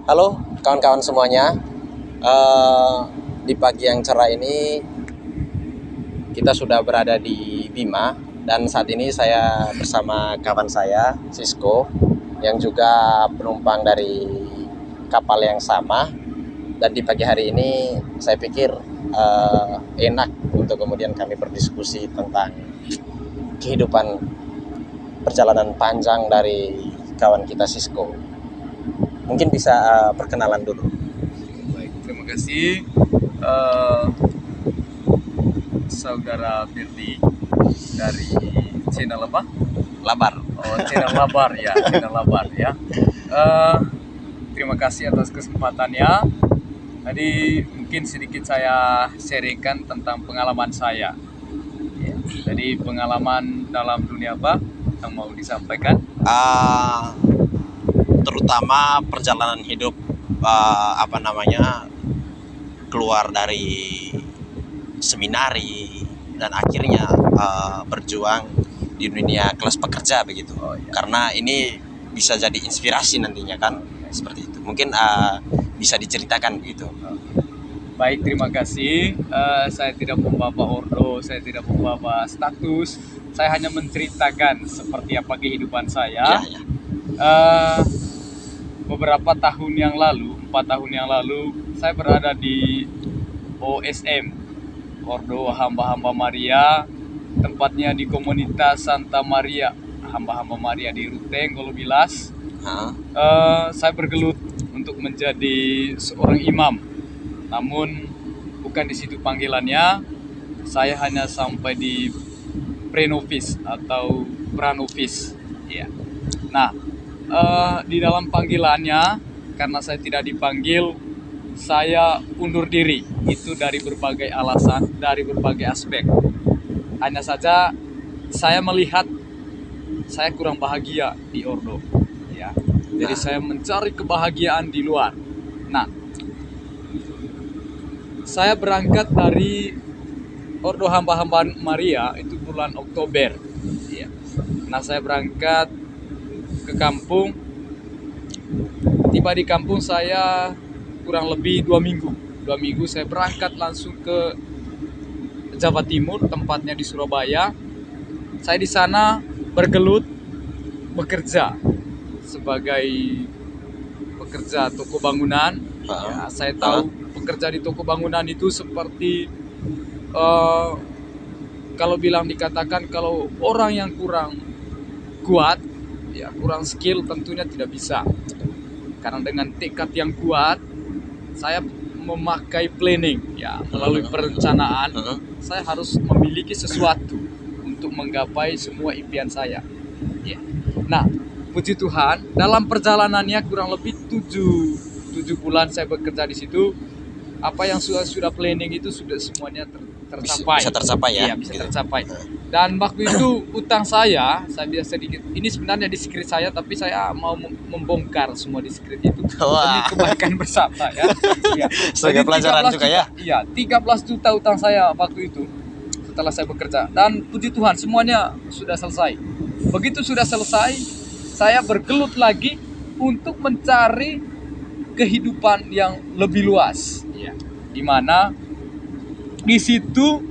Halo kawan-kawan semuanya. Eh, di pagi yang cerah ini kita sudah berada di Bima dan saat ini saya bersama kawan saya Sisko yang juga penumpang dari kapal yang sama. Dan di pagi hari ini saya pikir enak untuk kemudian kami berdiskusi tentang kehidupan perjalanan panjang dari kawan kita Sisko. Mungkin bisa perkenalan dulu. Baik, terima kasih saudara Firdi dari channel apa? Labar. Oh, channel Labar ya, channel Labar ya. Eh, Terima kasih atas kesempatannya. Tadi mungkin sedikit saya sharingkan tentang pengalaman saya. Ya, jadi pengalaman dalam dunia apa yang mau disampaikan? Terutama perjalanan hidup keluar dari seminari dan akhirnya berjuang di dunia kelas pekerja begitu. Oh, ya. Karena ini bisa jadi inspirasi nantinya kan, seperti itu. Mungkin bisa diceritakan gitu. Baik, terima kasih. Saya tidak membawa ordo, saya tidak membawa status. Saya hanya menceritakan seperti apa kehidupan saya. Ya. Beberapa tahun yang lalu, 4 tahun yang lalu, saya berada di OSM, Ordo Hamba-Hamba Maria, tempatnya di komunitas Santa Maria, Hamba-Hamba Maria di Ruteng, Golobilas. Saya bergelut untuk menjadi seorang imam. Namun bukan di situ panggilannya. Saya hanya sampai di pre-novice atau pranovis. Ya. Nah, di dalam panggilannya, karena saya tidak dipanggil, saya undur diri. Itu dari berbagai alasan, dari berbagai aspek. Hanya saja saya melihat saya kurang bahagia di Ordo. Ya. Jadi saya mencari kebahagiaan di luar. Nah, saya berangkat dari Ordo Hamba-Hamba Maria itu bulan Oktober. Ya. Nah, saya berangkat ke kampung. Tiba di kampung saya kurang lebih 2 minggu. 2 minggu saya berangkat langsung ke Jawa Timur, tempatnya di Surabaya. Saya di sana bergelut bekerja sebagai pekerja toko bangunan. Ya, saya tahu pekerja di toko bangunan itu seperti kalau dikatakan kalau orang yang kurang kuat, ya kurang skill tentunya tidak bisa. Karena dengan tekad yang kuat, saya memakai planning, ya melalui perencanaan, saya harus memiliki sesuatu untuk menggapai semua impian saya. Ya. Nah, puji Tuhan, dalam perjalanannya kurang lebih 7 bulan saya bekerja di situ, apa yang sudah planning itu sudah semuanya tercapai. Bisa tercapai ya? Iya, bisa tercapai. Dan waktu itu utang saya bisa sedikit. Ini sebenarnya di script saya, tapi saya mau membongkar semua di script itu demi kebaikan bersama ya. Ya. Sebagai pelajaran juga ya? Iya, 13 juta utang saya waktu itu setelah saya bekerja. Dan puji Tuhan semuanya sudah selesai. Begitu sudah selesai, saya bergelut lagi untuk mencari kehidupan yang lebih luas. Ya. Di mana di situ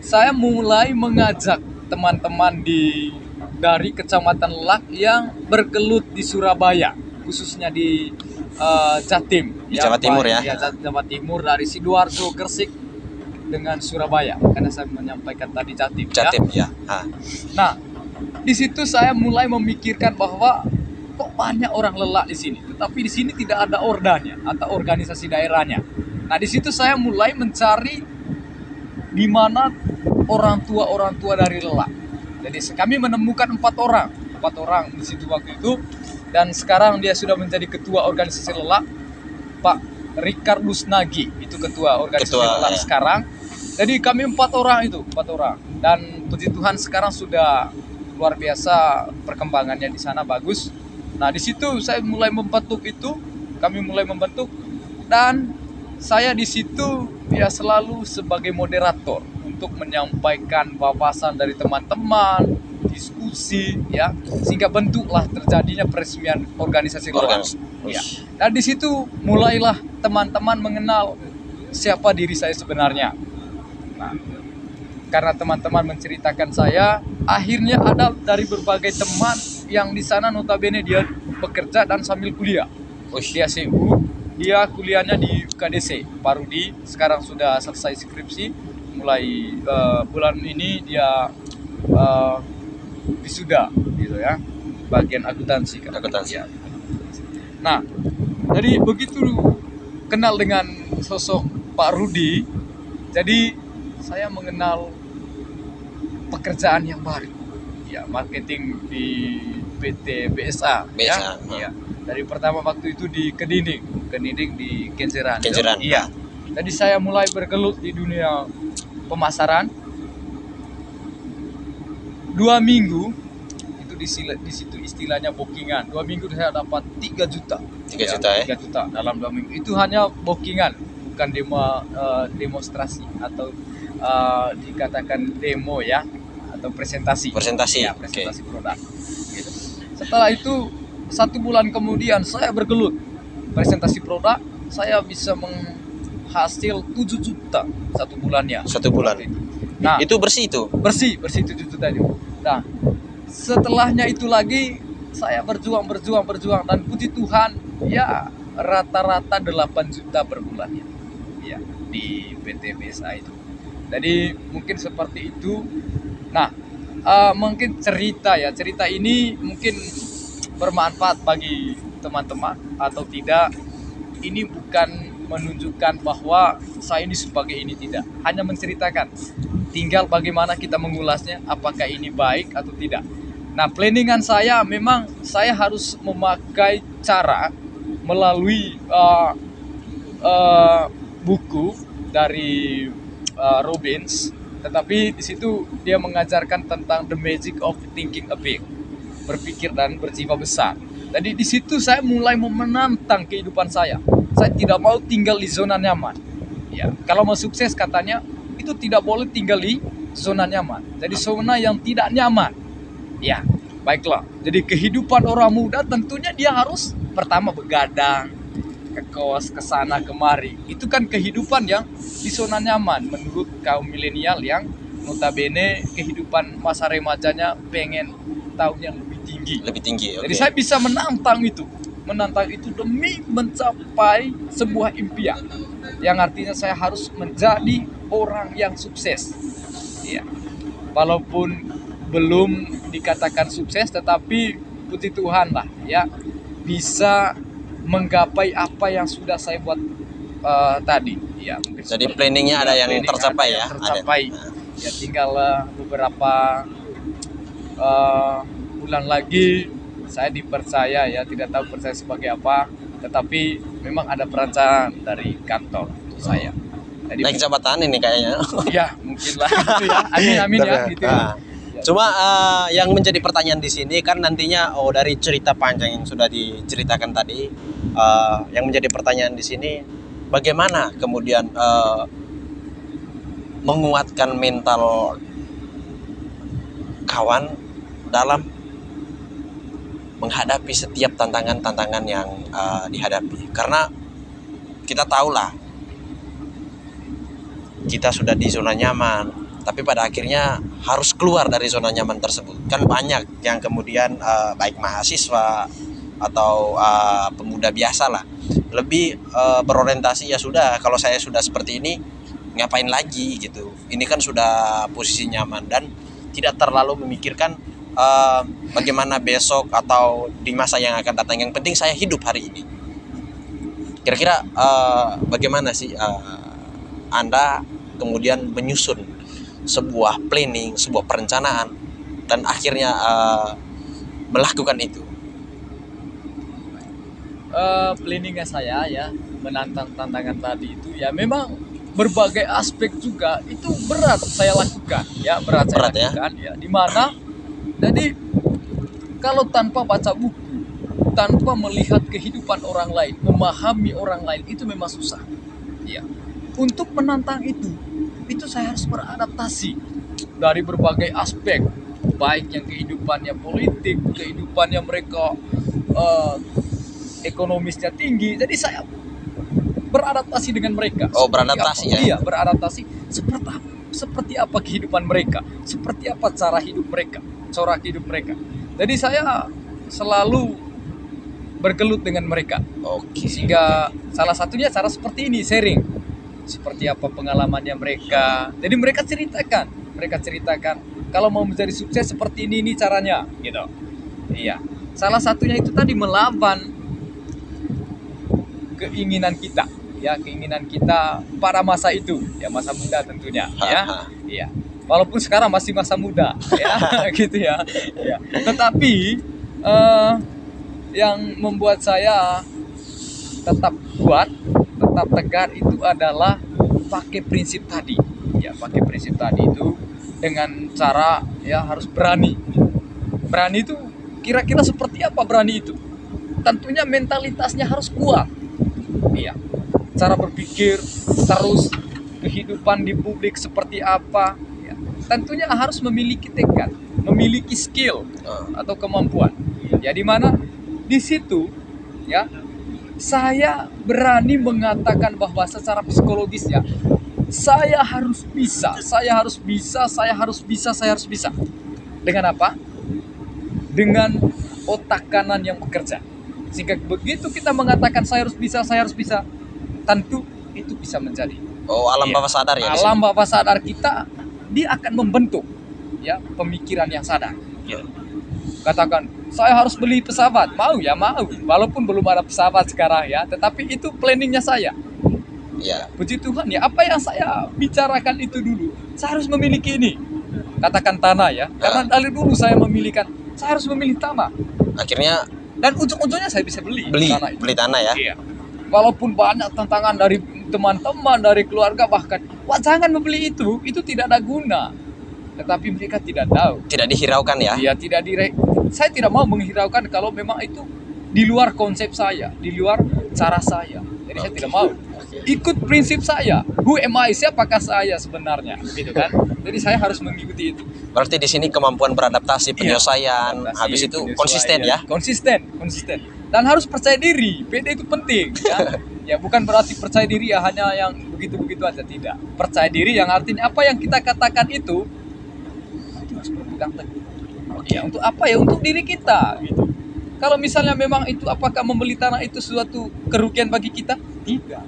saya mulai mengajak teman-teman dari Kecamatan Lak yang bergelut di Surabaya, khususnya di Jatim, di Jawa Timur ya. Jawa Timur, dari Sidoarjo, Gresik dengan Surabaya. Karena saya menyampaikan tadi Jatim ya. Nah, di situ saya mulai memikirkan bahwa kok banyak orang lelah di sini, tetapi di sini tidak ada ordanya atau organisasi daerahnya. Nah, di situ saya mulai mencari di mana orang tua dari lelah. Jadi kami menemukan 4 orang di situ waktu itu, dan sekarang dia sudah menjadi ketua organisasi lelah, Pak Ricardus Nagi, itu ketua organisasi lelah sekarang. Jadi kami 4 orang, dan puji Tuhan sekarang sudah luar biasa perkembangannya di sana, bagus. Nah, di situ saya mulai kami mulai membentuk, dan saya di situ ya selalu sebagai moderator untuk menyampaikan wawasan dari teman-teman, diskusi ya, sehingga bentuklah terjadinya peresmian organisasi lokal. Ya. Dan di situ mulailah teman-teman mengenal siapa diri saya sebenarnya. Nah, karena teman-teman menceritakan saya, akhirnya ada dari berbagai teman yang di sana notabene dia bekerja dan sambil kuliah. Dia CU, dia kuliahnya di KDC, Parudi, sekarang sudah selesai skripsi, mulai bulan ini dia wisuda gitu ya, bagian akuntansi. Ya. Nah, jadi begitu kenal dengan sosok Pak Rudi, jadi saya mengenal pekerjaan yang baru, ya, marketing di PT BSA. Ya. Dari pertama waktu itu di Kedinding di Kenjeran. Iya. Jadi saya mulai bergelut di dunia pemasaran. 2 minggu itu di situ istilahnya bookingan. 2 minggu saya dapat 3 juta. 3 juta ya? 3 juta dalam 2 minggu. Itu hanya bookingan, bukan demonstrasi atau dikatakan demo ya, atau presentasi ya, presentasi produk gitu. Setelah itu 1 bulan kemudian saya bergelut presentasi produk, saya bisa menghasil 7 juta 1 bulannya. 1 bulan. Nah, itu bersih 7 juta itu. Nah, setelahnya itu lagi saya berjuang dan puji Tuhan ya rata-rata 8 juta per bulannya ya di PT BSA itu. Jadi mungkin seperti itu. Nah, mungkin cerita ini mungkin bermanfaat bagi teman-teman atau tidak. Ini bukan menunjukkan bahwa saya ini sebagai ini, tidak. Hanya menceritakan. Tinggal bagaimana kita mengulasnya, apakah ini baik atau tidak. Nah, planningan saya memang saya harus memakai cara melalui buku dari Robbins, tetapi di situ dia mengajarkan tentang the magic of thinking big, berpikir dan berjiwa besar. Jadi di situ saya mulai menantang kehidupan saya. Saya tidak mau tinggal di zona nyaman. Ya, kalau mau sukses katanya itu tidak boleh tinggal di zona nyaman. Jadi zona yang tidak nyaman. Ya, baiklah. Jadi kehidupan orang muda tentunya dia harus pertama begadang, ke kos, ke sana kemari. Itu kan kehidupan yang di zona nyaman menurut kaum milenial yang notabene kehidupan masa remajanya pengen tahun yang lebih tinggi. Jadi saya bisa menantang itu demi mencapai sebuah impian yang artinya saya harus menjadi orang yang sukses. Ya. Walaupun belum dikatakan sukses, tetapi puji Tuhan lah ya, bisa menggapai apa yang sudah saya buat tadi ya. Jadi planningnya ada yang tercapai ya. Ya tinggal beberapa bulan lagi saya dipercaya ya, tidak tahu percaya sebagai apa, tetapi memang ada perencanaan dari kantor saya. Jadi naik jabatan ini kayaknya. Ya mungkin lah gitu ya. Amin ya gitu. Cuma yang menjadi pertanyaan di sini kan nantinya dari cerita panjang yang sudah diceritakan tadi, yang menjadi pertanyaan di sini bagaimana kemudian menguatkan mental kawan dalam menghadapi setiap tantangan-tantangan yang dihadapi. Karena kita tahulah kita sudah di zona nyaman, tapi pada akhirnya harus keluar dari zona nyaman tersebut. Kan banyak yang kemudian baik mahasiswa atau pemuda biasa lah, lebih berorientasi ya sudah, kalau saya sudah seperti ini ngapain lagi gitu. Ini kan sudah posisi nyaman dan tidak terlalu memikirkan bagaimana besok atau di masa yang akan datang. Yang penting saya hidup hari ini. Kira-kira bagaimana sih Anda kemudian menyusun sebuah planning, sebuah perencanaan dan akhirnya melakukan itu? Planningnya saya ya menantang tantangan tadi itu ya memang berbagai aspek juga itu berat saya lakukan ya, berat saya lakukan ya. Dimana jadi kalau tanpa baca buku, tanpa melihat kehidupan orang lain, memahami orang lain, itu memang susah ya. Untuk menantang itu saya harus beradaptasi dari berbagai aspek baik yang kehidupannya politik, kehidupannya mereka ekonomisnya tinggi. Jadi saya beradaptasi dengan mereka. Oh, beradaptasi ya? Iya, beradaptasi seperti apa kehidupan mereka, seperti apa cara hidup mereka, corak hidup mereka. Jadi saya selalu bergelut dengan mereka. Oke. Sehingga salah satunya cara seperti ini, sharing. Seperti apa pengalamannya mereka. Jadi mereka ceritakan kalau mau menjadi sukses seperti ini caranya, gitu. Iya. Salah satunya itu tadi melawan keinginan kita pada masa itu, ya masa muda tentunya, ya. Iya. Walaupun sekarang masih masa muda, ya, gitu ya. Ya. Tetapi yang membuat saya tetap kuat, tetap tegar itu adalah pakai prinsip tadi. Ya, pakai prinsip tadi itu dengan cara ya harus berani. Berani itu kira-kira seperti apa berani itu? Tentunya mentalitasnya harus kuat. Iya. Cara berpikir, terus kehidupan di publik seperti apa, ya. Tentunya harus memiliki tekad, memiliki skill atau kemampuan. Ya, di mana di situ ya saya berani mengatakan bahwa secara psikologis ya saya harus bisa. Dengan apa? Dengan otak kanan yang bekerja. Sehingga begitu kita mengatakan saya harus bisa, tentu itu bisa menjadi. Oh, alam bawah sadar ya? Alam bawah sadar kita, dia akan membentuk ya pemikiran yang sadar. Gitu. Katakan, saya harus beli pesawat, mau, walaupun belum ada pesawat sekarang ya, tetapi itu planningnya saya. Ya. Puji Tuhan ya, apa yang saya bicarakan itu dulu, saya harus memiliki ini. Katakan tanah ya, karena dari dulu saya harus memilih tanah. Akhirnya dan ujung-ujungnya saya bisa beli tanah ya. Iya. Walaupun banyak tantangan dari teman-teman, dari keluarga bahkan, wah jangan membeli itu tidak ada guna. Tetapi mereka tidak tahu. Tidak dihiraukan ya? Iya, saya tidak mau menghiraukan kalau memang itu di luar konsep saya, di luar cara saya. Jadi saya tidak mau. Ikut prinsip saya. Who am I? Siapakah saya sebenarnya? Gitu kan? Jadi saya harus mengikuti itu. Berarti di sini kemampuan beradaptasi, penyelesaian, habis itu konsisten ya? Konsisten. Dan harus percaya diri. PD itu penting ya. Ya bukan berarti percaya diri ya hanya yang begitu-begitu aja, tidak. Percaya diri yang artinya apa yang kita katakan itu harus berpegang teguh. Ya, untuk apa ya? Untuk diri kita gitu. Kalau misalnya memang itu apakah membeli tanah itu suatu kerugian bagi kita? Tidak.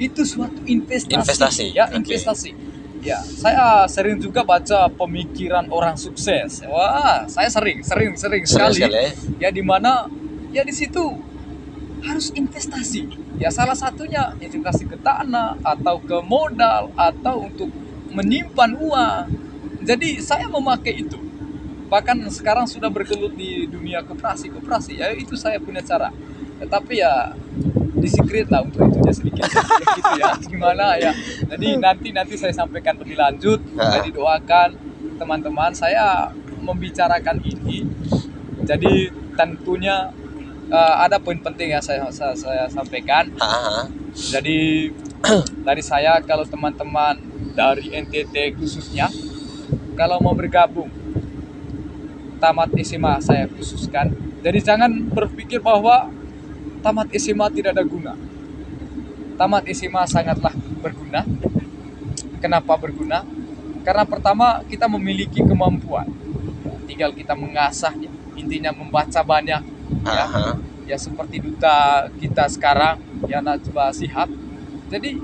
Itu suatu investasi. Ya, investasi. Okay. Ya, saya sering juga baca pemikiran orang sukses. Wah, saya sering sekali. Ya, di mana ya di situ harus investasi. Ya, salah satunya investasi ke tanah atau ke modal atau untuk menyimpan uang. Jadi saya memakai itu. Bahkan sekarang sudah bergelut di dunia koperasi ya, itu saya punya cara. Tetapi ya disikret lah untuk itunya sedikit gitu ya, gimana ya. Jadi nanti saya sampaikan lebih lanjut. Jadi doakan teman-teman saya membicarakan ini. Jadi tentunya ada poin penting yang saya sampaikan. Jadi dari saya, kalau teman-teman dari NTT khususnya kalau mau bergabung tamat SMA saya khususkan. Jadi jangan berpikir bahwa tamat SMA tidak ada guna. Tamat SMA sangatlah berguna. Kenapa berguna? Karena pertama kita memiliki kemampuan. Tinggal kita mengasahnya. Intinya membaca banyak. Ya seperti duta kita sekarang, ya Najwa Shihab. Jadi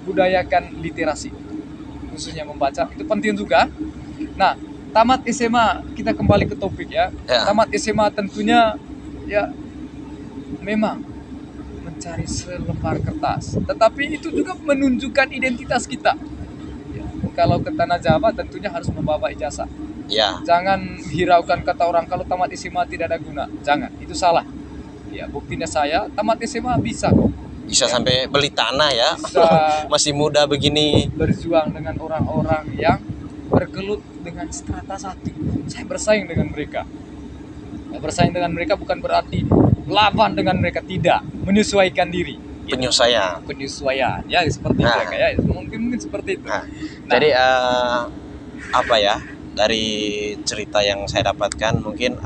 budayakan literasi. Khususnya membaca itu penting juga. Nah, tamat SMA, kita kembali ke topik ya. Tamat SMA tentunya ya memang mencari selembar kertas, tetapi itu juga menunjukkan identitas kita. Ya, kalau ke Tanah Jawa tentunya harus membawa ijazah. Ya. Jangan hiraukan kata orang kalau tamat SMA tidak ada guna. Jangan, itu salah. Ya, buktinya saya tamat SMA bisa kok. Bisa ya. Sampai beli tanah ya. Bisa masih muda begini. Berjuang dengan orang-orang yang bergelut dengan strata 1. Saya bersaing dengan mereka. Bersaing dengan mereka bukan berarti lawan dengan mereka, tidak. Menyesuaikan diri. Penyesuaian. Ya seperti itu ya, kayak mungkin seperti itu. Jadi apa ya? dari cerita yang saya dapatkan mungkin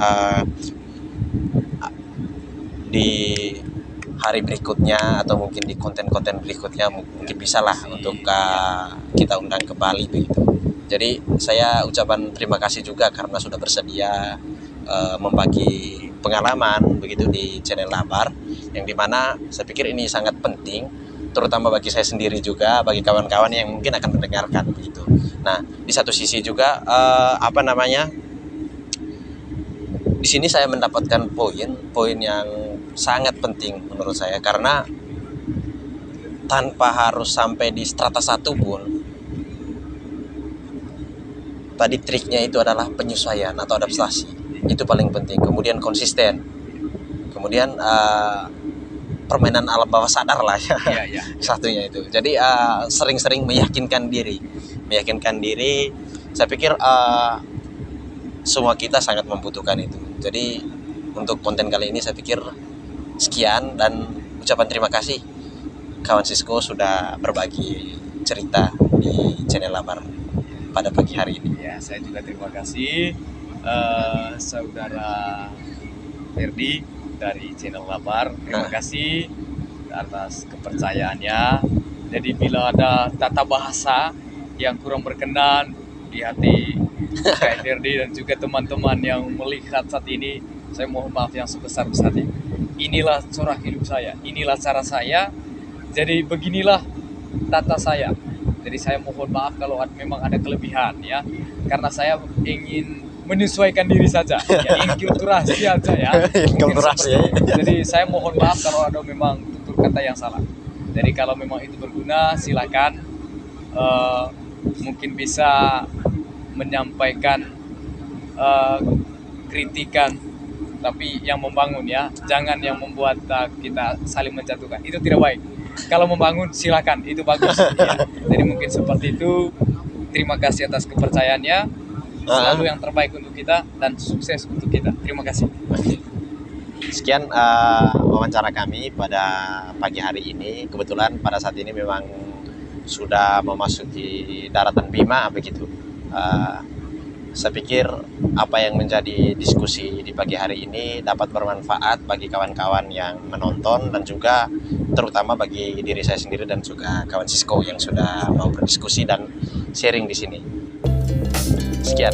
di hari berikutnya atau mungkin di konten-konten berikutnya mungkin bisa lah untuk kita undang ke Bali begitu. Jadi saya ucapan terima kasih juga karena sudah bersedia membagi pengalaman begitu di channel Labar, yang dimana saya pikir ini sangat penting, terutama bagi saya sendiri juga, bagi kawan-kawan yang mungkin akan mendengarkan begitu. Nah, di satu sisi juga di sini saya mendapatkan poin yang sangat penting menurut saya, karena tanpa harus sampai di strata 1 pun, tadi triknya itu adalah penyesuaian atau adaptasi, itu paling penting. Kemudian konsisten, kemudian permainan alam bawah sadar lah ya, satunya itu. Jadi sering-sering meyakinkan diri. Saya pikir semua kita sangat membutuhkan itu. Jadi untuk konten kali ini saya pikir sekian, dan ucapan terima kasih kawan Sisko sudah berbagi cerita di channel Labar pada pagi hari ini. Ya, saya juga terima kasih saudara Ferdi dari channel Labar. Terima kasih atas kepercayaannya. Jadi bila ada tata bahasa yang kurang berkenan di hati Kak Ferdi dan juga teman-teman yang melihat saat ini, saya mohon maaf yang sebesar-besarnya. Inilah corak hidup saya, inilah cara saya, jadi beginilah tata saya. Jadi saya mohon maaf kalau memang ada kelebihan ya, karena saya ingin menyesuaikan diri saja, ya, ingin kulturasi aja ya. Jadi saya mohon maaf kalau ada memang tutur kata yang salah. Jadi kalau memang itu berguna, silakan mungkin bisa menyampaikan kritikan, tapi yang membangun ya, jangan yang membuat kita saling menjatuhkan, itu tidak baik. Kalau membangun silakan, itu bagus ya. Jadi mungkin seperti itu. Terima kasih atas kepercayaannya, selalu yang terbaik untuk kita dan sukses untuk kita. Terima kasih. Sekian wawancara kami pada pagi hari ini. Kebetulan pada saat ini memang sudah memasuki daratan Bima begitu. Saya pikir apa yang menjadi diskusi di pagi hari ini dapat bermanfaat bagi kawan-kawan yang menonton, dan juga terutama bagi diri saya sendiri dan juga kawan Sisko yang sudah mau berdiskusi dan sharing di sini. Sekian.